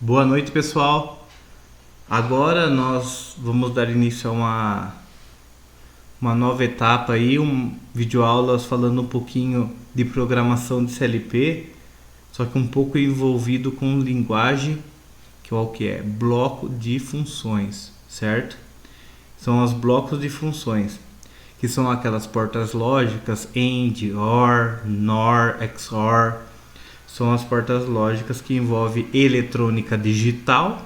Boa noite, pessoal. Agora nós vamos dar início a uma nova etapa aí, videoaulas falando um pouquinho de programação de CLP, só que um pouco envolvido com linguagem, que é o que é bloco de funções, certo? São os blocos de funções, que são aquelas portas lógicas AND, OR, NOR, XOR. São as portas lógicas que envolvem eletrônica digital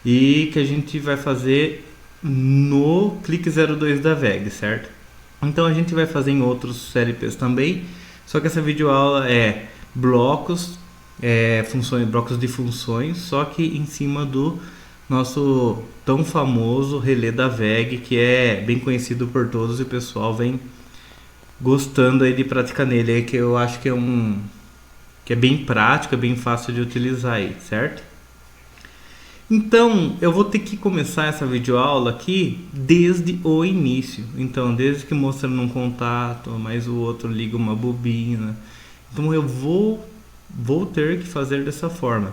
e que a gente vai fazer no Clique 02 da VEG, certo? Então a gente vai fazer em outros CLPs também, só que essa videoaula é blocos, funções, blocos de funções, só que em cima do nosso tão famoso relé da VEG, que é bem conhecido por todos e o pessoal vem gostando aí de praticar nele, aí que eu acho que é bem prático, é bem fácil de utilizar aí, certo? Então, eu vou ter que começar essa videoaula aqui desde o início. Então, desde que mostrando um contato, mais o outro liga uma bobina. Então, eu vou ter que fazer dessa forma.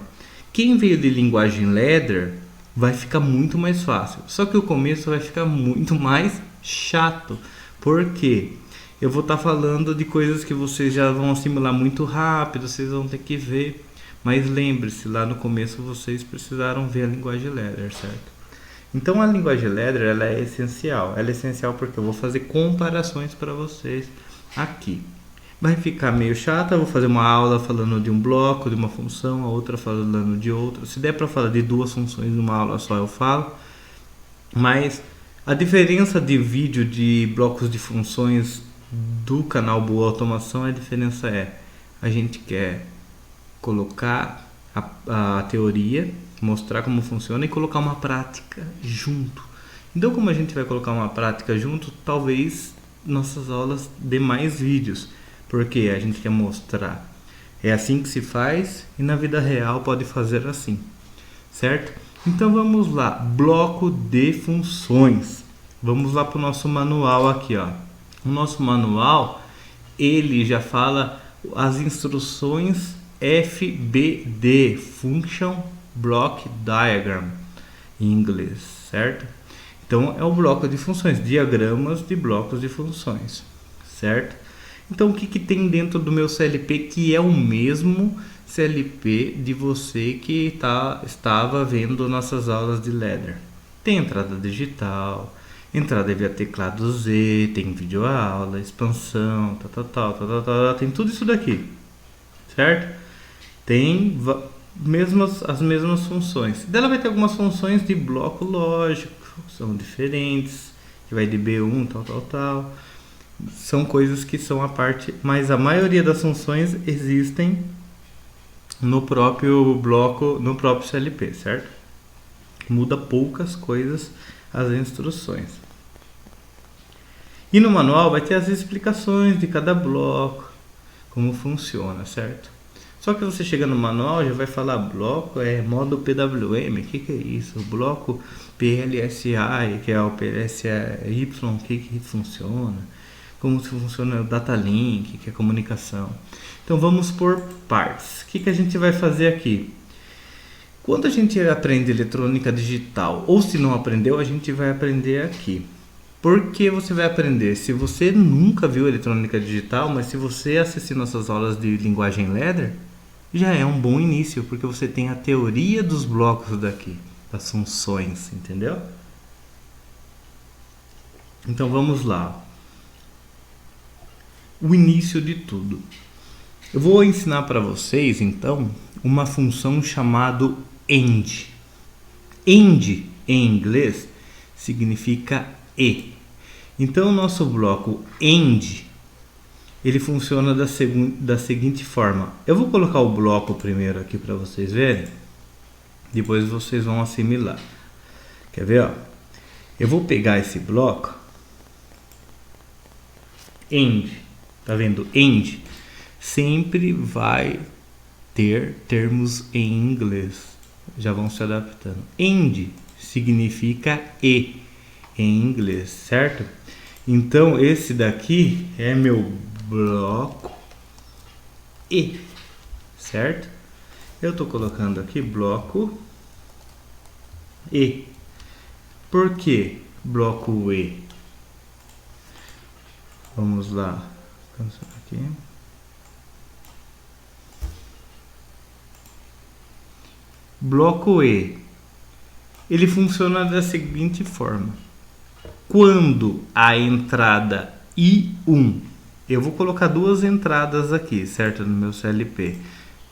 Quem veio de linguagem ladder vai ficar muito mais fácil. Só que o começo vai ficar muito mais chato. Por quê? Eu vou estar falando de coisas que vocês já vão assimilar muito rápido, vocês vão ter que ver. Mas lembre-se, lá no começo vocês precisaram ver a linguagem ladder, certo? Então a linguagem ladder ela é essencial. Ela é essencial porque eu vou fazer comparações para vocês aqui. Vai ficar meio chato, eu vou fazer uma aula falando de um bloco, de uma função, a outra falando de outra. Se der para falar de duas funções numa aula só eu falo. Mas a diferença de vídeo de blocos de funções do canal Boa Automação, a diferença a gente quer colocar a teoria, mostrar como funciona e colocar uma prática junto. Então, como a gente vai colocar uma prática junto, talvez nossas aulas dê mais vídeos, porque a gente quer mostrar. É assim que se faz e na vida real pode fazer assim, certo? Então vamos lá, bloco de funções. Vamos lá para o nosso manual aqui, ó. O nosso manual, ele já fala as instruções FBD, Function Block Diagram, em inglês, certo? Então é o bloco de funções, diagramas de blocos de funções, certo? Então o que tem dentro do meu CLP que é o mesmo CLP de você que estava vendo nossas aulas de ladder? Tem entrada digital, entrada via teclado Z, tem videoaula, expansão, tem tudo isso daqui, certo? Tem as mesmas funções. Dela vai ter algumas funções de bloco lógico, são diferentes, que vai de B1, tal. São coisas que são a parte, mas a maioria das funções existem no próprio bloco, no próprio CLP, certo? Muda poucas coisas as instruções. E no manual vai ter as explicações de cada bloco, como funciona, certo? Só que você chega no manual já vai falar bloco modo PWM, o que é isso? Bloco PLSI, que é o PLSY, o que funciona? Como funciona o data link, que é comunicação. Então vamos por partes. O que a gente vai fazer aqui? Quando a gente aprende eletrônica digital, ou se não aprendeu, a gente vai aprender aqui. Por que você vai aprender? Se você nunca viu eletrônica digital, mas se você assistir nossas aulas de linguagem ladder, já é um bom início, porque você tem a teoria dos blocos daqui, das funções, entendeu? Então vamos lá. O início de tudo. Eu vou ensinar para vocês, então, uma função chamada AND. AND, em inglês, significa e. Então, o nosso bloco AND, ele funciona da seguinte forma. Eu vou colocar o bloco primeiro aqui para vocês verem. Depois vocês vão assimilar. Quer ver? Ó? Eu vou pegar esse bloco. AND. Tá vendo? AND sempre vai ter termos em inglês. Já vão se adaptando. AND significa e em inglês, certo? Então esse daqui é meu bloco E, certo? Eu estou colocando aqui bloco E. Por que bloco E? Vamos lá. Cancelar aqui. Bloco E. Ele funciona da seguinte forma. Quando a entrada I1, eu vou colocar duas entradas aqui, certo? No meu CLP.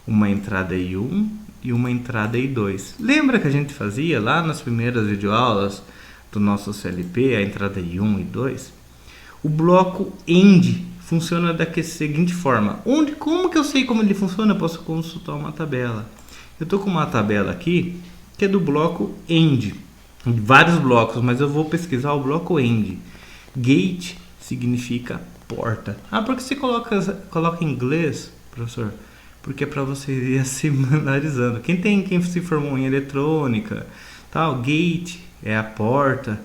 Uma entrada I1 e uma entrada I2. Lembra que a gente fazia lá nas primeiras videoaulas do nosso CLP, a entrada I1 e I2? O bloco END funciona da seguinte forma. Como que eu sei como ele funciona? Eu posso consultar uma tabela. Eu estou com uma tabela aqui que é do bloco END. Vários blocos, mas eu vou pesquisar o bloco END. Gate significa porta. Ah, por que você coloca em inglês, professor? Porque é para você ir similarizando. Quem se formou em eletrônica, tal, gate é a porta,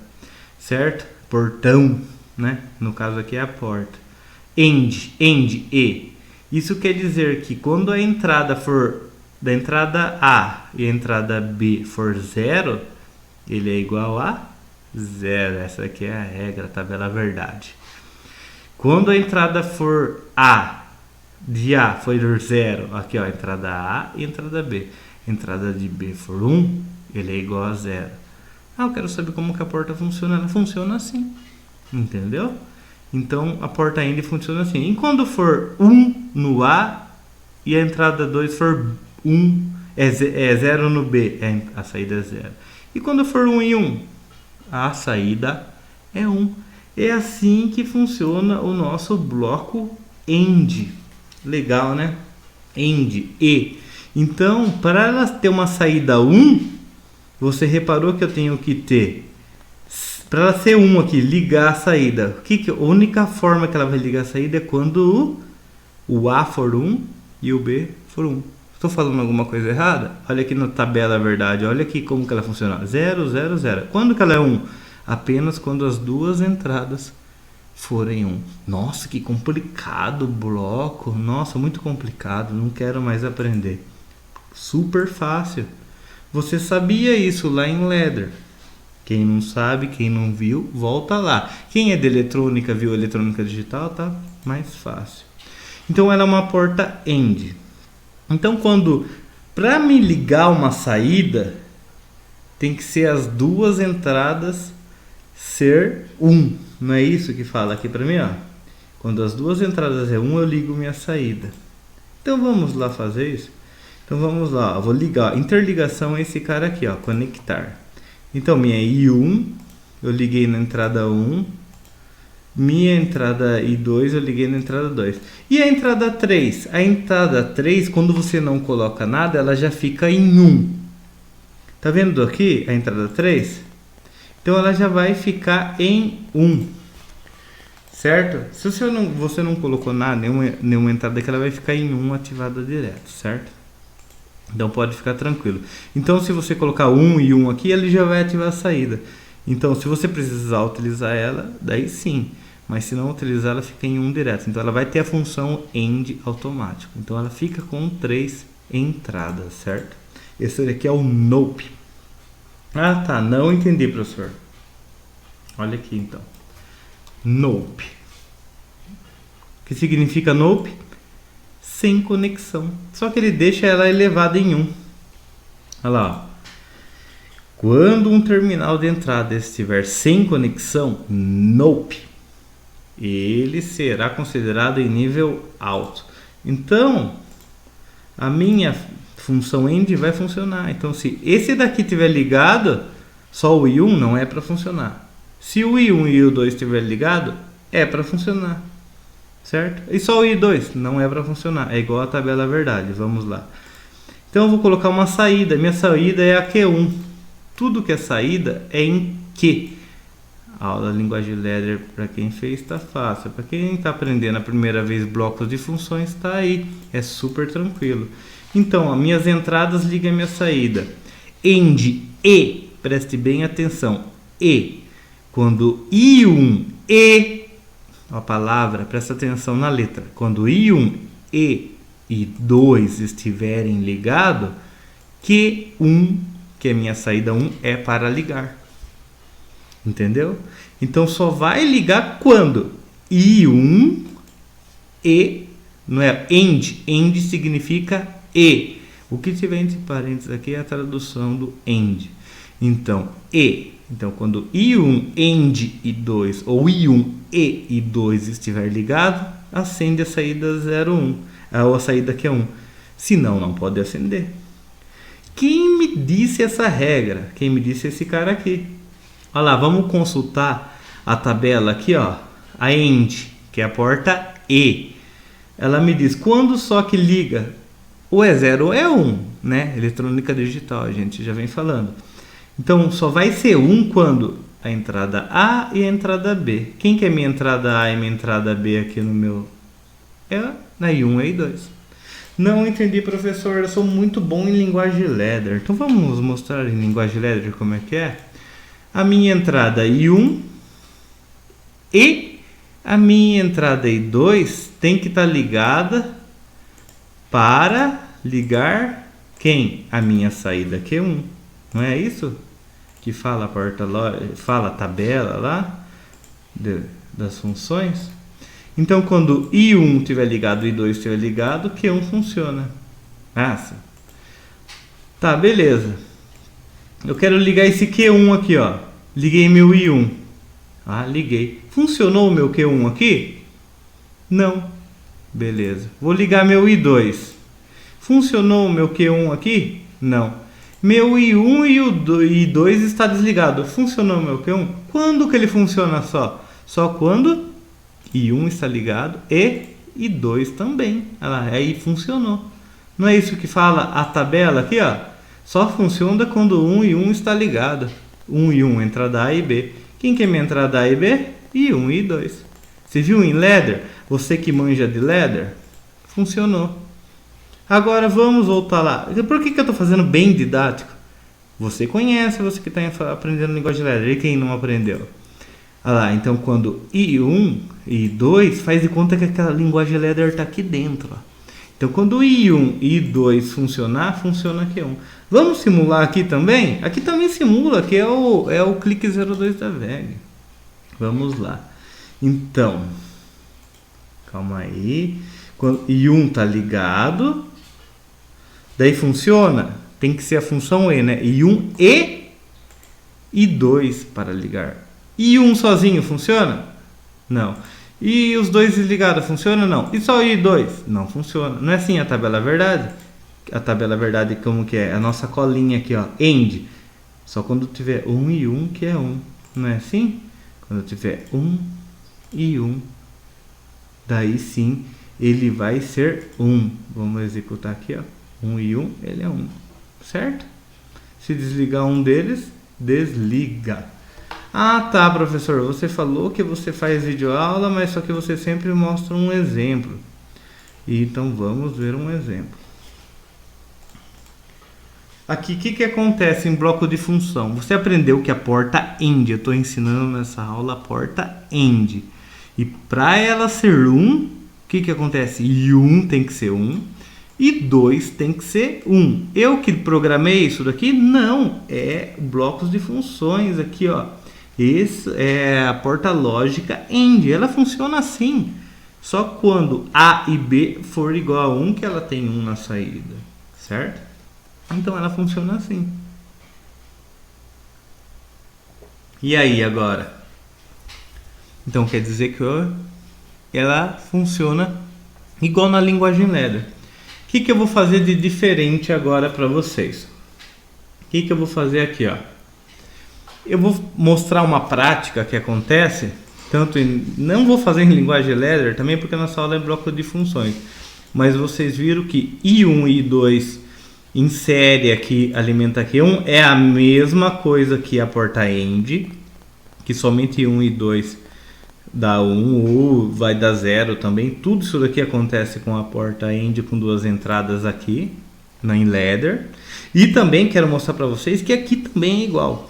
certo? Portão, né? No caso aqui é a porta. End, E. Isso quer dizer que quando a entrada for da entrada A e a entrada B for 0, ele é igual a 0. Essa aqui é a regra, a tabela verdade. Quando a entrada for de A for 0, aqui ó, entrada A e entrada B. Entrada de B for 1, ele é igual a 0. Ah, eu quero saber como que a porta funciona. Ela funciona assim, entendeu? Então a porta END funciona assim. E quando for 1 no A e a entrada 2 for 1, é 0 no B, a saída é 0. E quando for 1 em 1, a saída é 1. É assim que funciona o nosso bloco END. Legal, né? END, E. Então, para ela ter uma saída 1, você reparou que eu tenho que ter, para ela ser 1 aqui, ligar a saída. A única forma que ela vai ligar a saída é quando o A for 1 e o B for 1. Estou falando alguma coisa errada? Olha aqui na tabela verdade, olha aqui como que ela funciona. 0, 0, 0. Quando que ela é 1? Apenas quando as duas entradas forem 1. Nossa, que complicado o bloco. Nossa, muito complicado. Não quero mais aprender. Super fácil. Você sabia isso lá em Ladder. Quem não sabe, quem não viu, volta lá. Quem é de eletrônica, viu eletrônica digital, tá mais fácil. Então ela é uma porta END. Então para me ligar uma saída, tem que ser as duas entradas ser 1. Não é isso que fala aqui para mim, ó? Quando as duas entradas é 1, eu ligo minha saída. Então vamos lá fazer isso? Então vamos lá, eu vou ligar. Interligação é esse cara aqui, ó, conectar. Então minha I1, eu liguei na entrada 1. Minha entrada I2 eu liguei na entrada 2. E a entrada 3? A entrada 3, quando você não coloca nada, ela já fica em 1. Tá vendo aqui a entrada 3? Então ela já vai ficar em 1. Certo? Se você não colocou nada, nenhuma entrada aqui, ela vai ficar em 1 ativada direto, certo? Então pode ficar tranquilo. Então se você colocar 1 e 1 aqui, ele já vai ativar a saída. Então se você precisar utilizar ela, daí sim. Mas se não utilizar, ela fica em 1 direto. Então ela vai ter a função END automático. Então ela fica com 3 entradas, certo? Esse aqui é o NOPE. Ah, tá. Não entendi, professor. Olha aqui, então. NOPE. O que significa NOPE? Sem conexão. Só que ele deixa ela elevada em 1. Olha lá, ó. Quando um terminal de entrada estiver sem conexão, NOPE, ele será considerado em nível alto. Então, a minha função END vai funcionar. Então, se esse daqui estiver ligado, só o I1 não é para funcionar. Se o I1 e o I2 estiver ligado, é para funcionar. Certo? E só o I2 não é para funcionar. É igual a tabela verdade. Vamos lá. Então, eu vou colocar uma saída. Minha saída é a Q1. Tudo que é saída é em Q. A aula da linguagem Ladder, para quem fez, está fácil. Para quem está aprendendo a primeira vez blocos de funções, está aí. É super tranquilo. Então, as minhas entradas ligam a minha saída. END, E, preste bem atenção. E, quando I1, E, a palavra, presta atenção na letra. Quando I1, E e 2 estiverem ligados, Q1, que é minha saída 1, é para ligar. Entendeu? Então só vai ligar quando I1 e, não é end, end significa e. O que tiver entre parênteses aqui é a tradução do end. Então, e. Então, quando I1 end I2 ou I1 e I2 estiver ligado, acende a saída 01, ou a saída Q1. Senão, não pode acender. Quem me disse essa regra? Quem me disse esse cara aqui? Olha lá, vamos consultar a tabela aqui, ó. A end, que é a porta E. Ela me diz quando só que liga. Ou é 0 ou é 1, né? Eletrônica digital, a gente já vem falando. Então, só vai ser 1 quando a entrada A e a entrada B. Quem que é minha entrada A e minha entrada B aqui no meu... É na I1 e I2. Não entendi, professor. Eu sou muito bom em linguagem ladder. Então, vamos mostrar em linguagem ladder como é que é. A minha entrada I1 e a minha entrada I2 tem que estar ligada para ligar quem? A minha saída Q1. Não é isso que fala a tabela lá das funções? Então, quando I1 estiver ligado e I2 estiver ligado, Q1 funciona. Ah, sim. Tá, beleza. Eu quero ligar esse Q1 aqui, ó. Liguei meu I1. Ah, liguei. Funcionou o meu Q1 aqui? Não. Beleza. Vou ligar meu I2. Funcionou o meu Q1 aqui? Não. Meu I1 e o I2 está desligado. Funcionou o meu Q1? Quando que ele funciona só? Só quando I1 está ligado e I2 também. Ah, aí funcionou. Não é isso que fala a tabela aqui, ó? Só funciona quando 1 e 1 está ligado. 1 e 1, entrada A e B. Quem que é minha entrada A e B? I1 e I2. Você viu em ladder? Você que manja de ladder? Funcionou. Agora vamos voltar lá. Por que eu estou fazendo bem didático? Você conhece, você que está aprendendo linguagem de ladder. E quem não aprendeu? Olha lá, então quando I1 e I2, faz de conta que aquela linguagem ladder está aqui dentro. Ó. Então quando I1 e I2 funcionar, funciona Q1. Vamos simular aqui também? Aqui também simula, que é o clique 02 da VEG. Vamos lá. Então, calma aí. Quando I1 está ligado, daí funciona. Tem que ser a função E, né? I1 e I2 para ligar. I1 sozinho funciona? Não. E os dois desligados funciona? Não. E só I2? Não funciona. Não é assim a tabela verdade? A tabela verdade como que é? A nossa colinha aqui, ó. End. Só quando tiver 1 e 1 que é 1. Não é assim? Quando tiver 1 e 1, daí sim ele vai ser 1. Vamos executar aqui, ó. 1 e 1, ele é 1. Certo? Se desligar um deles, desliga. Ah, tá, professor. Você falou que você faz videoaula, mas só que você sempre mostra um exemplo. Então vamos ver um exemplo. Aqui, o que acontece em bloco de função? Você aprendeu que a porta end, eu estou ensinando nessa aula a porta end. E para ela ser 1, o que acontece? I1 tem que ser 1 e 2 tem que ser 1. Eu que programei isso daqui? Não, é blocos de funções aqui, ó. Esse é a porta lógica end. Ela funciona assim. Só quando A e B for igual a 1 que ela tem 1 na saída. Certo? Então ela funciona assim. E aí agora? Então quer dizer que ela funciona igual na linguagem ladder. O que eu vou fazer de diferente agora para vocês? O que eu vou fazer aqui, ó? Eu vou mostrar uma prática que acontece, não vou fazer em linguagem ladder também, porque a nossa aula é bloco de funções. Mas vocês viram que I1 e I2 em série aqui, alimenta Q1, é a mesma coisa que a porta end, que somente 1 e 2 dá 1, ou vai dar 0 também. Tudo isso daqui acontece com a porta end com duas entradas aqui, em ladder. E também quero mostrar para vocês que aqui também é igual.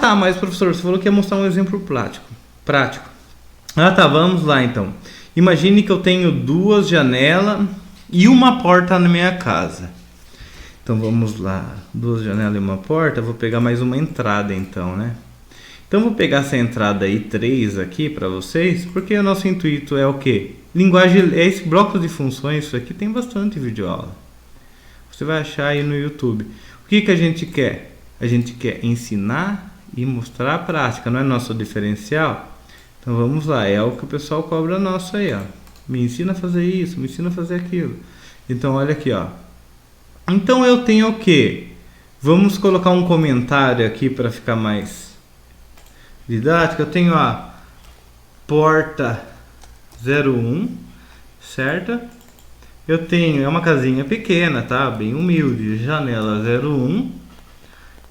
Tá, mas professor, você falou que ia mostrar um exemplo prático. Ah, tá, vamos lá então. Imagine que eu tenho duas janelas e uma porta na minha casa. Então vamos lá, 2 janelas e uma porta, vou pegar mais uma entrada então, né? Então vou pegar essa entrada aí 3 aqui para vocês, porque o nosso intuito é o quê? Linguagem, é esse bloco de funções, isso aqui tem bastante videoaula. Você vai achar aí no YouTube. O que a gente quer? A gente quer ensinar e mostrar a prática, não é nosso diferencial? Então vamos lá, é o que o pessoal cobra nosso aí, ó. Me ensina a fazer isso, me ensina a fazer aquilo. Então olha aqui, ó. Então eu tenho o quê? Vamos colocar um comentário aqui para ficar mais didático. Eu tenho a porta 01, certo? Eu tenho, é uma casinha pequena, tá? Bem humilde, janela 01.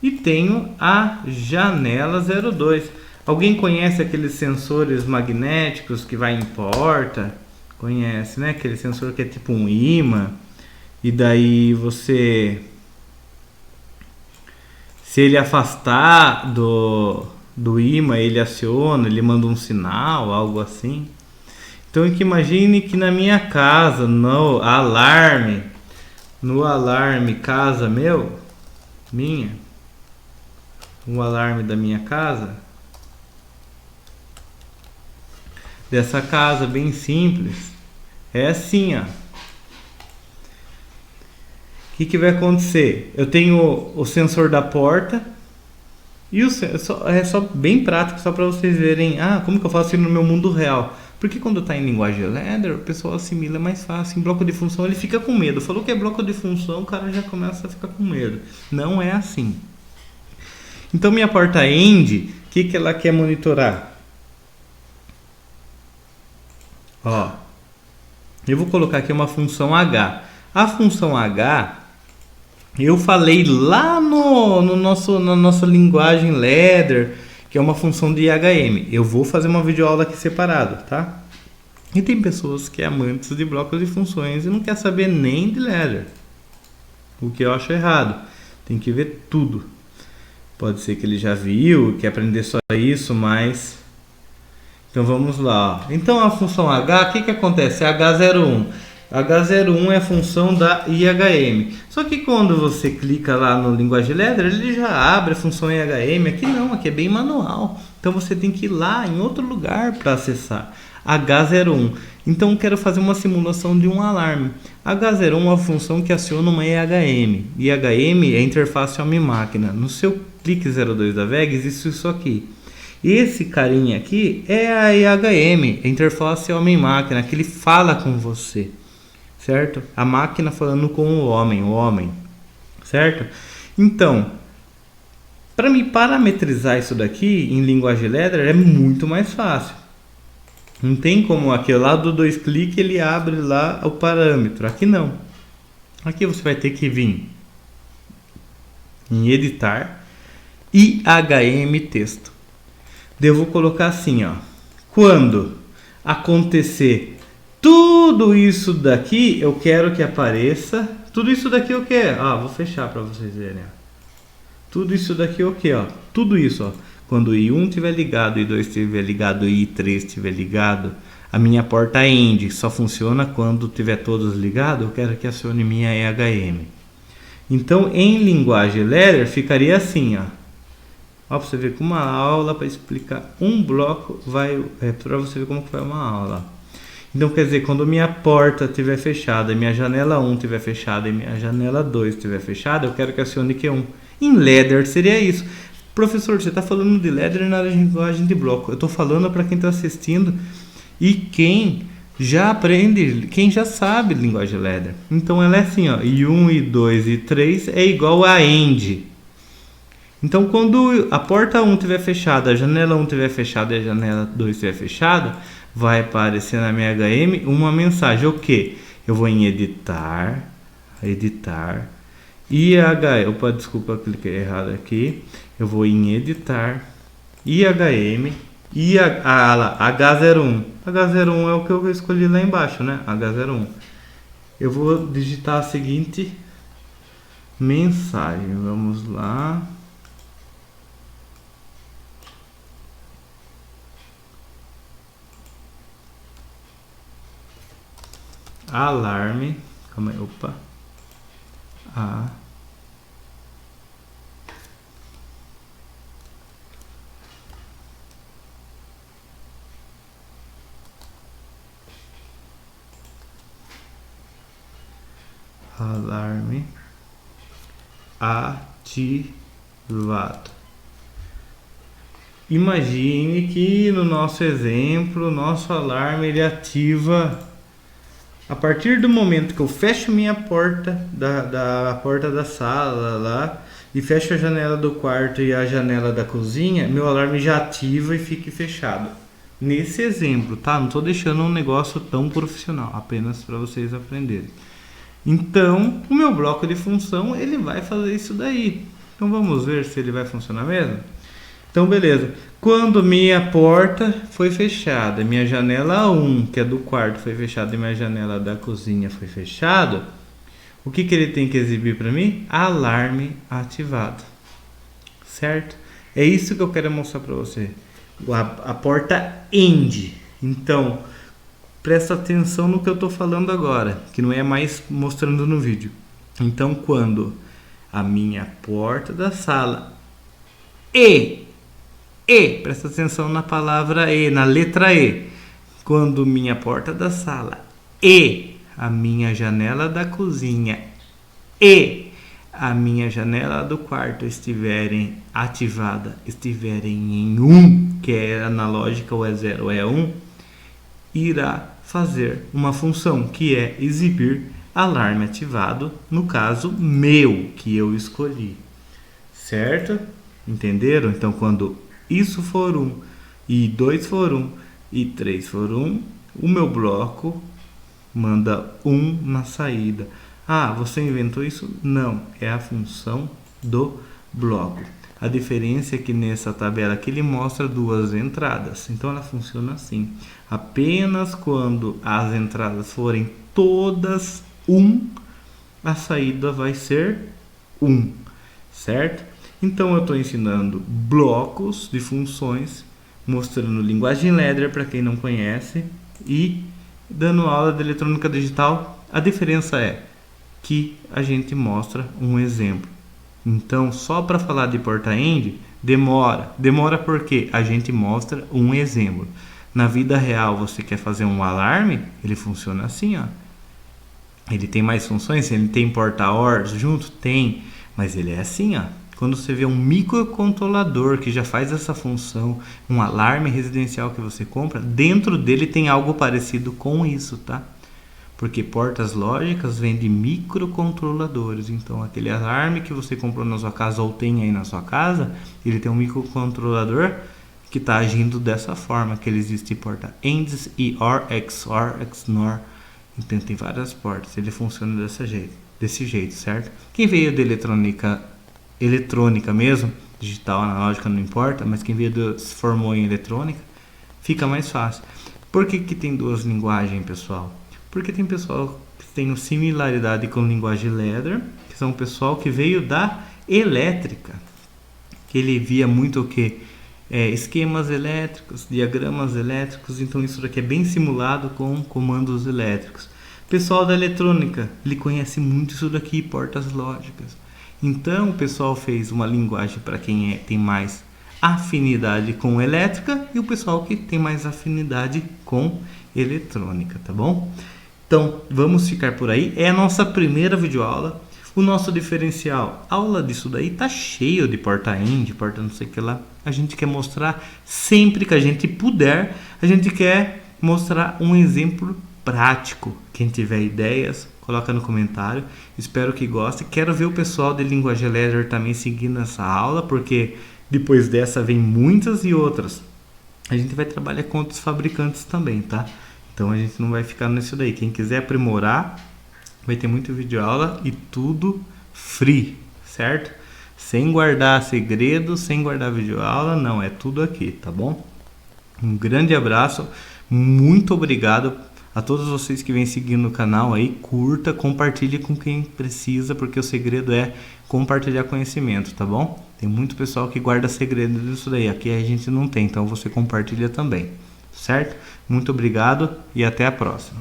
E tenho a janela 02. Alguém conhece aqueles sensores magnéticos que vai em porta? Conhece, né? Aquele sensor que é tipo um imã. E daí você, se ele afastar do imã, ele aciona, ele manda um sinal, algo assim. Então que imagine que na minha casa, no alarme casa o alarme da minha casa, dessa casa bem simples, é assim, ó. O que vai acontecer? Eu tenho o sensor da porta e é só bem prático, só para vocês verem, como que eu faço isso no meu mundo real. Porque quando está em linguagem ladder, o pessoal assimila mais fácil. Em bloco de função ele fica com medo. Falou que é bloco de função, o cara já começa a ficar com medo. Não é assim. Então minha porta end, o que ela quer monitorar? Ó, eu vou colocar aqui uma função H. A função H, eu falei lá na nossa linguagem ladder, que é uma função de IHM. Eu vou fazer uma videoaula aqui separado, tá? E tem pessoas que é amantes de blocos de funções e não quer saber nem de ladder. O que eu acho errado. Tem que ver tudo. Pode ser que ele já viu, quer aprender só isso, mas... Então vamos lá. Então a função H, o que acontece? É H01. H01 é a função da IHM. Só que quando você clica lá no linguagem ladder, ele já abre a função IHM. Aqui não, aqui é bem manual. Então você tem que ir lá em outro lugar para acessar. H01. Então eu quero fazer uma simulação de um alarme. H01 é uma função que aciona uma IHM. IHM é interface homem-máquina. No seu clique 02 da VEG existe isso aqui. Esse carinha aqui é a IHM, a interface homem-máquina, que ele fala com você, certo? A máquina falando com o homem, certo? Então, para me parametrizar isso daqui em linguagem ladder é muito mais fácil. Não tem como aqui lá do 2 cliques ele abre lá o parâmetro. Aqui não. Aqui você vai ter que vir em editar IHM texto. Devo colocar assim, ó. Quando acontecer tudo isso daqui, eu quero que apareça. Tudo isso daqui eu quero. Vou fechar para vocês verem. Ó. Tudo isso daqui é o que, ó? Tudo isso, ó. Quando o I1 estiver ligado, o I2 estiver ligado, o I3 estiver ligado, a minha porta end só funciona quando tiver todos ligados. Eu quero que acione minha EHM. Então, em linguagem ladder, ficaria assim, ó. Ó, pra você ver como uma aula para explicar um bloco para você ver como que vai uma aula. Então quer dizer, quando minha porta estiver fechada, minha janela 1 estiver fechada e minha janela 2 estiver fechada, eu quero que acione Q1. Em ladder seria isso. Professor, você está falando de ladder na linguagem de bloco. Eu estou falando para quem está assistindo e quem já aprende, quem já sabe linguagem ladder. Então ela é assim, ó, I1, I2 e 3 é igual a end. Então, quando a porta 1 estiver fechada, a janela 1 estiver fechada e a janela 2 estiver fechada, vai aparecer na minha HM uma mensagem. O que? Eu vou em editar, desculpa, eu cliquei errado aqui. Eu vou em editar, IHM, H01. H01 é o que eu escolhi lá embaixo, né? H01. Eu vou digitar a seguinte mensagem. Vamos lá. Alarme, Calma aí, opa. Alarme ativado. Imagine que no nosso exemplo, nosso alarme ele ativa a partir do momento que eu fecho minha porta da porta da sala lá e fecho a janela do quarto e a janela da cozinha, meu alarme já ativa e fica fechado. Nesse exemplo, tá? Não estou deixando um negócio tão profissional, apenas para vocês aprenderem. Então, o meu bloco de função ele vai fazer isso daí. Então vamos ver se ele vai funcionar mesmo? Então beleza, quando minha porta foi fechada, minha janela 1, que é do quarto, foi fechada e minha janela da cozinha foi fechada, o que ele tem que exibir para mim? Alarme ativado, certo? É isso que eu quero mostrar para você, a porta END. Então, presta atenção no que eu estou falando agora, que não é mais mostrando no vídeo. Então, quando a minha porta da sala presta atenção na palavra E, na letra E. Quando minha porta da sala e a minha janela da cozinha e a minha janela do quarto estiverem ativada, estiverem em 1, que é analógica, ou é 0 ou é 1, irá fazer uma função que é exibir alarme ativado, no caso meu, que eu escolhi, certo? Entenderam? Então quando isso for 1, e 2 for 1, e 3 for 1, o meu bloco manda 1 na saída. Ah, você inventou isso? Não, é a função do bloco. A diferença é que nessa tabela aqui ele mostra 2 entradas, então ela funciona assim. Apenas quando as entradas forem todas 1, a saída vai ser 1, certo? Então eu estou ensinando blocos de funções, mostrando linguagem ladder para quem não conhece e dando aula de eletrônica digital. A diferença é que a gente mostra um exemplo. Então só para falar de porta END demora porque a gente mostra um exemplo. Na vida real você quer fazer um alarme, ele funciona assim, ó. Ele tem mais funções, ele tem porta OR junto? Tem, mas ele é assim, ó. Quando você vê um microcontrolador que já faz essa função, um alarme residencial que você compra, dentro dele tem algo parecido com isso, tá? Porque portas lógicas vêm de microcontroladores. Então, aquele alarme que você comprou na sua casa ou tem aí na sua casa, ele tem um microcontrolador que está agindo dessa forma, que ele existe porta ENDs e OR, XOR, XNOR. Então, tem várias portas. Ele funciona desse jeito, certo? Quem veio de eletrônica mesmo, digital, analógica, não importa, mas quem se formou em eletrônica, fica mais fácil. Por que tem 2 linguagens, pessoal? Porque tem pessoal que tem similaridade com linguagem ladder, que são o pessoal que veio da elétrica, que ele via muito o que? Esquemas elétricos, diagramas elétricos, então isso daqui é bem simulado com comandos elétricos. Pessoal da eletrônica, ele conhece muito isso daqui, portas lógicas. Então o pessoal fez uma linguagem para quem tem mais afinidade com elétrica e o pessoal que tem mais afinidade com eletrônica, tá bom? Então vamos ficar por aí. É a nossa primeira videoaula. O nosso diferencial, aula disso daí tá cheio de porta END, porta não sei o que lá. A gente quer mostrar sempre que a gente puder, a gente quer mostrar um exemplo prático. Quem tiver ideias, coloca no comentário. Espero que goste. Quero ver o pessoal de linguagem ladder também seguindo essa aula, porque depois dessa vem muitas e outras. A gente vai trabalhar com outros fabricantes também, tá? Então a gente não vai ficar nisso daí. Quem quiser aprimorar, vai ter muito vídeo aula e tudo free, certo? Sem guardar segredo, sem guardar vídeo aula, não, é tudo aqui, tá bom? Um grande abraço, muito obrigado a todos vocês que vêm seguindo o canal aí, curta, compartilhe com quem precisa, porque o segredo é compartilhar conhecimento, tá bom? Tem muito pessoal que guarda segredo disso daí, aqui a gente não tem, então você compartilha também, certo? Muito obrigado e até a próxima.